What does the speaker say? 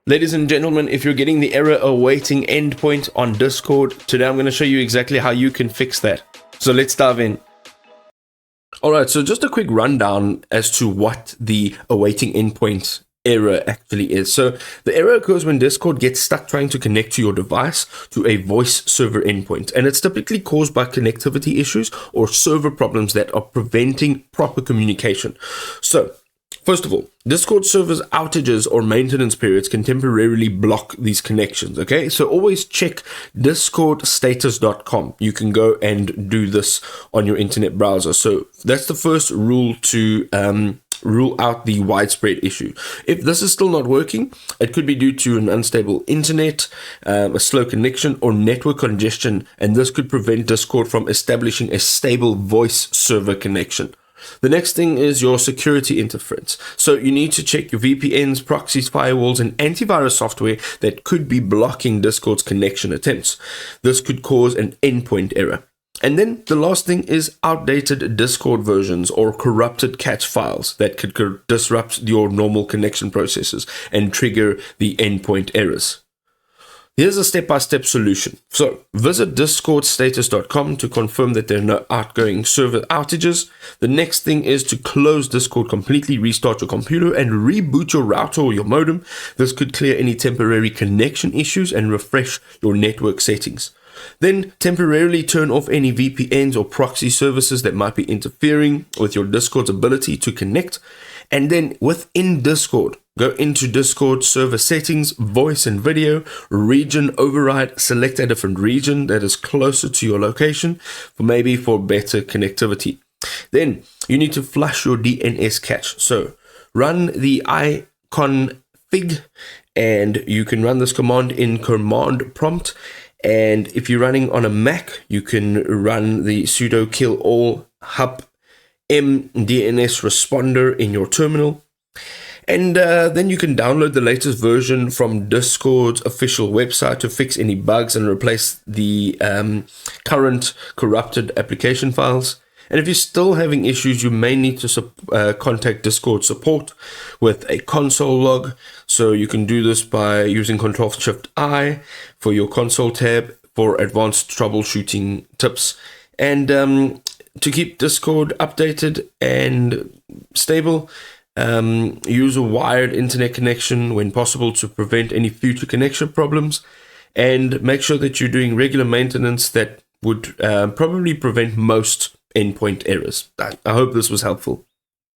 Ladies and gentlemen, if you're getting the error awaiting endpoint on Discord, today I'm going to show you exactly how you can fix that. So let's dive in. Alright, so just a quick rundown as to what the awaiting endpoint error actually is. So the error occurs when Discord gets stuck trying to connect to your device to a voice server endpoint, and it's typically caused by connectivity issues or server problems that are preventing proper communication. So first of all, Discord servers outages or maintenance periods can temporarily block these connections, okay? So always check discordstatus.com. You can go and do this on your internet browser. So that's the first rule to rule out the widespread issue. If this is still not working, it could be due to an unstable internet, a slow connection, or network congestion, and this could prevent Discord from establishing a stable voice server connection. The next thing is your security interference. So you need to check your VPNs, proxies, firewalls, and antivirus software that could be blocking Discord's connection attempts. This could cause an endpoint error. And then the last thing is outdated Discord versions or corrupted cache files that could disrupt your normal connection processes and trigger the endpoint errors. Here's a step-by-step solution. So visit discordstatus.com to confirm that there are no outgoing server outages. The next thing is to close Discord completely, restart your computer, and reboot your router or your modem. This could clear any temporary connection issues and refresh your network settings. Then temporarily turn off any VPNs or proxy services that might be interfering with your Discord's ability to connect. And then within Discord, go into Discord server settings, voice and video, region override, select a different region that is closer to your location for better connectivity. Then you need to flush your DNS cache. So run the iconfig, and you can run this command in command prompt. And if you're running on a Mac, you can run the sudo kill all hub mdns responder in your terminal. And then you can download the latest version from Discord's official website to fix any bugs and replace the current corrupted application files. And if you're still having issues, you may need to contact Discord support with a console log. So you can do this by using Ctrl-Shift-I for your console tab for advanced troubleshooting tips. And to keep Discord updated and stable, use a wired internet connection when possible to prevent any future connection problems, and make sure that you're doing regular maintenance that would probably prevent most endpoint errors. I hope this was helpful.